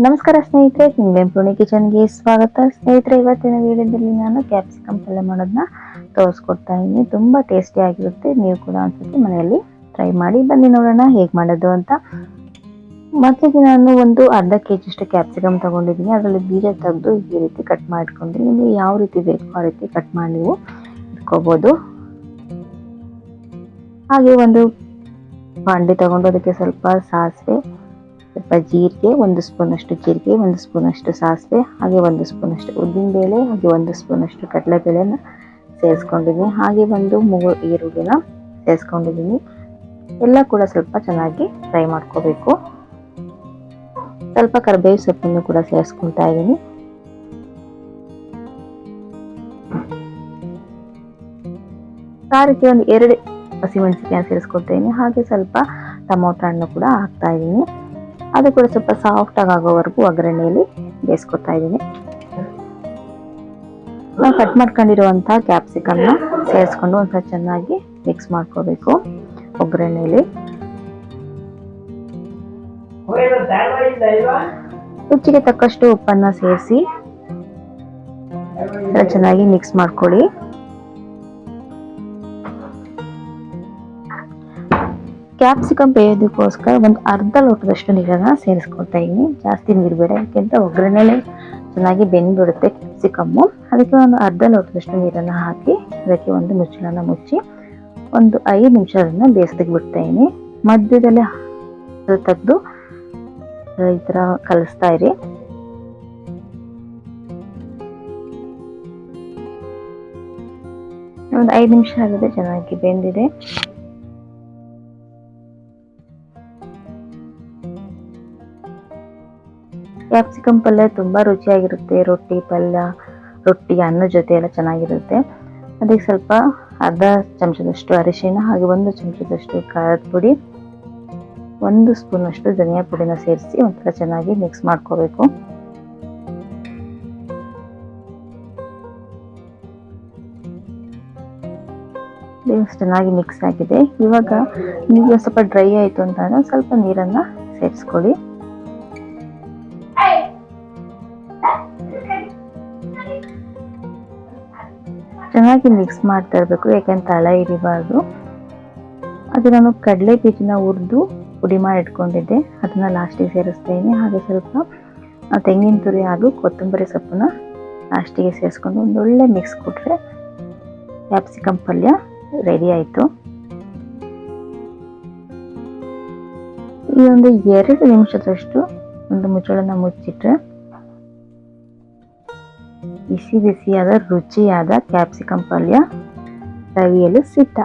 ನಮಸ್ಕಾರ ಸ್ನೇಹಿತರೆ, ನಿಮ್ಗೆ ಕಿಚನ್ಗೆ ಸ್ವಾಗತ. ಸ್ನೇಹಿತರೆ, ಇವತ್ತಿನ ವಿಡಿಯೋದಲ್ಲಿ ನಾನು ಕ್ಯಾಪ್ಸಿಕಮ್ ಪಲ್ಯ ಮಾಡೋದನ್ನ ತೋರಿಸ್ಕೊಡ್ತಾ ಇದ್ದೀನಿ. ತುಂಬಾ ಟೇಸ್ಟಿ ಆಗಿರುತ್ತೆ. ನೀವು ಕೂಡ ಒಂದ್ಸತಿ ಮನೆಯಲ್ಲಿ ಟ್ರೈ ಮಾಡಿ. ಬನ್ನಿ ನೋಡೋಣ ಹೇಗೆ ಮಾಡೋದು ಅಂತ. ಮೊದಲಿಗೆ ನಾನು ಒಂದು ಅರ್ಧ ಕೆಜಿ ಅಷ್ಟು ಕ್ಯಾಪ್ಸಿಕಮ್ ತಗೊಂಡಿದ್ದೀನಿ. ಅದರಲ್ಲಿ ಬೀಜ ತೆಗೆದು ಈ ರೀತಿ ಕಟ್ ಮಾಡ್ಕೊಂಡು, ನಿಮಗೆ ಯಾವ ರೀತಿ ಬೇಕು ಆ ರೀತಿ ಕಟ್ ಮಾಡಿ ನೀವು ಇಟ್ಕೋಬಹುದು. ಹಾಗೆ ಒಂದು ಬಾಂಡೆ ತಗೊಂಡು ಅದಕ್ಕೆ ಸ್ವಲ್ಪ ಸಾಸಿವೆ, ಸ್ವಲ್ಪ ಜೀರಿಗೆ, 1 ಸ್ಪೂನ್ ಅಷ್ಟು ಜೀರಿಗೆ, 1 ಸ್ಪೂನ್ ಅಷ್ಟು ಸಾಸಿವೆ, ಹಾಗೆ 1 ಸ್ಪೂನ್ ಅಷ್ಟು ಉದ್ದಿನ ಬೇಳೆ, ಹಾಗೆ 1 ಸ್ಪೂನ್ ಅಷ್ಟು ಕಡಲೆಬೇಳೆನ ಸೇರಿಸ್ಕೊಂಡಿದ್ದೀನಿ. ಹಾಗೆ 3 ಈರುಳ್ಳಿನ ಸೇರಿಸ್ಕೊಂಡಿದ್ದೀನಿ. ಎಲ್ಲ ಕೂಡ ಸ್ವಲ್ಪ ಚೆನ್ನಾಗಿ ಫ್ರೈ ಮಾಡ್ಕೋಬೇಕು. ಸ್ವಲ್ಪ ಕರಿಬೇವು ಸೊಪ್ಪನ್ನು ಕೂಡ ಸೇರಿಸ್ಕೊಳ್ತಾ ಇದ್ದೀನಿ. ಖಾರಕ್ಕೆ ಒಂದು 2 ಹಸಿಮೆಣಸಿನಕಾಯಿ ಸೇರಿಸ್ಕೊಳ್ತಾ ಇದ್ದೀನಿ. ಹಾಗೆ ಸ್ವಲ್ಪ ಟೊಮೊಟೊ ಹಣ್ಣು ಕೂಡ ಹಾಕ್ತಾ ಇದ್ದೀನಿ. ಅದು ಕೂಡ ಸ್ವಲ್ಪ ಸಾಫ್ಟ್ ಆಗೋವರೆಗೂ ಒಗ್ಗರಣೆಯಲ್ಲಿ ಬೇಯಿಸ್ಕೊತಾ ಇದ್ದೀನಿ. ನಾವು ಕಟ್ ಮಾಡ್ಕೊಂಡಿರುವಂತಹ ಕ್ಯಾಪ್ಸಿಕಮ್ನ ಸೇರಿಸ್ಕೊಂಡು ಒಂದ್ಸಲ ಚೆನ್ನಾಗಿ ಮಿಕ್ಸ್ ಮಾಡ್ಕೋಬೇಕು ಒಗ್ಗರಣೆಯಲ್ಲಿ. ರುಚಿಗೆ ತಕ್ಕಷ್ಟು ಉಪ್ಪನ್ನ ಸೇರಿಸಿ ಚೆನ್ನಾಗಿ ಮಿಕ್ಸ್ ಮಾಡ್ಕೊಳ್ಳಿ. ಕ್ಯಾಪ್ಸಿಕಮ್ ಬೇಯೋದಕ್ಕೋಸ್ಕರ ಒಂದು ಅರ್ಧ ಲೋಟದಷ್ಟು ನೀರನ್ನ ಸೇರಿಸ್ಕೊಳ್ತಾ ಇದ್ದೀನಿ. ಜಾಸ್ತಿ ನೀರು ಬೇಡ, ಯಾಕೆಂದ್ರೆ ಒಗ್ಗರಣೆಲೆ ಚೆನ್ನಾಗಿ ಬೆಂದ್ಬಿಡುತ್ತೆ ಕ್ಯಾಪ್ಸಿಕಮ್ಮು. ಅದಕ್ಕೆ ಒಂದು ಅರ್ಧ ಲೋಟದಷ್ಟು ನೀರನ್ನು ಹಾಕಿ ಅದಕ್ಕೆ ಒಂದು ಮುಚ್ಚಳನ ಮುಚ್ಚಿ ಒಂದು 5 ನಿಮಿಷ ಅದನ್ನ ಬೇಯಿಸ್ಲಿಕ್ಕೆ ಬಿಡ್ತಾ ಇದ್ದೀನಿ. ಮಧ್ಯದಲ್ಲಿ ತೆಗೆದು ಈ ತರ ಕಲಿಸ್ತಾ ಇರಿ. ಒಂದು 5 ನಿಮಿಷ ಆಗಿದೆ, ಚೆನ್ನಾಗಿ ಬೆಂದಿದೆ. ಕ್ಯಾಪ್ಸಿಕಮ್ ಪಲ್ಯ ತುಂಬಾ ರುಚಿಯಾಗಿರುತ್ತೆ. ರೊಟ್ಟಿ ಪಲ್ಯ, ರೊಟ್ಟಿ ಅನ್ನ ಜೊತೆ ಎಲ್ಲ ಚೆನ್ನಾಗಿರುತ್ತೆ. ಅದಕ್ಕೆ ಸ್ವಲ್ಪ ಅರ್ಧ ಚಮಚದಷ್ಟು ಅರಿಶಿನ, ಹಾಗೆ 1 ಚಮಚದಷ್ಟು ಖಾರದ ಪುಡಿ, 1 ಸ್ಪೂನ್ ಅಷ್ಟು ಧನಿಯಾ ಪುಡಿನ ಸೇರಿಸಿ ಒಂಥರ ಚೆನ್ನಾಗಿ ಮಿಕ್ಸ್ ಮಾಡ್ಕೋಬೇಕು. ಚೆನ್ನಾಗಿ ಮಿಕ್ಸ್ ಆಗಿದೆ. ಇವಾಗ ನೀವು ಸ್ವಲ್ಪ ಡ್ರೈ ಆಯಿತು ಅಂತ ಸ್ವಲ್ಪ ನೀರನ್ನ ಸೇರಿಸ್ಕೊಳ್ಳಿ. ಚೆನ್ನಾಗಿ ಮಿಕ್ಸ್ ಮಾಡ್ತಾ ಇರಬೇಕು, ಯಾಕೆಂದ್ರೆ ತಳ ಹಿಡಿಬಾರ್ದು. ಅದು ನಾನು ಕಡಲೆ ಬೀಜನ ಹುರಿದು ಪುಡಿ ಮಾಡಿ ಇಟ್ಕೊಂಡಿದ್ದೆ, ಅದನ್ನ ಲಾಸ್ಟಿಗೆ ಸೇರಿಸ್ತಾ ಇದ್ದೀನಿ. ಹಾಗೆ ಸ್ವಲ್ಪ ತೆಂಗಿನ ತುರಿ ಹಾಗೂ ಕೊತ್ತಂಬರಿ ಸೊಪ್ಪನ್ನ ಲಾಸ್ಟಿಗೆ ಸೇರಿಸ್ಕೊಂಡು ಒಂದೊಳ್ಳೆ ಮಿಕ್ಸ್ ಕೊಟ್ರೆ ಕ್ಯಾಪ್ಸಿಕಮ್ ಪಲ್ಯ ರೆಡಿ ಆಯಿತು. ಈ ಒಂದು 2 ನಿಮಿಷದಷ್ಟು ಒಂದು ಮುಚ್ಚಳನ ಮುಚ್ಚಿಟ್ರೆ ಬಿಸಿ ಬಿಸಿಯಾದ ರುಚಿಯಾದ ಕ್ಯಾಪ್ಸಿಕಮ್ ಪಲ್ಯ ಸವಿಯಲು ಸಿದ್ಧ.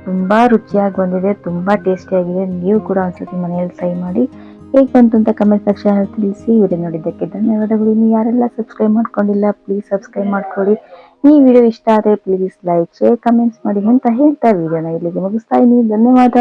ತುಂಬಾ ರುಚಿಯಾಗಿ ಬಂದಿದೆ, ತುಂಬಾ ಟೇಸ್ಟಿ ಆಗಿದೆ. ನೀವು ಕೂಡ ಒಂದ್ಸತಿ ಮನೆಯಲ್ಲಿ ಟ್ರೈ ಮಾಡಿ. ಹೇಗೆ ಬಂತು ಅಂತ ಕಮೆಂಟ್ ಸೆಕ್ಷನ್ ತಿಳಿಸಿ. ವಿಡಿಯೋ ನೋಡಿದ್ದಕ್ಕೆ ಧನ್ಯವಾದಗಳು. ನೀವು ಯಾರೆಲ್ಲ ಸಬ್ಸ್ಕ್ರೈಬ್ ಮಾಡ್ಕೊಂಡಿಲ್ಲ ಪ್ಲೀಸ್ ಸಬ್ಸ್ಕ್ರೈಬ್ ಮಾಡ್ಕೊಳ್ಳಿ. ಈ ವಿಡಿಯೋ ಇಷ್ಟ ಆದರೆ ಪ್ಲೀಸ್ ಲೈಕ್, ಶೇರ್, ಕಮೆಂಟ್ಸ್ ಮಾಡಿ ಅಂತ ಹೇಳ್ತಾ ವಿಡಿಯೋನ ಇಲ್ಲಿಗೆ ಮುಗಿಸ್ತಾ ಇದ್ದೀನಿ. ಧನ್ಯವಾದ.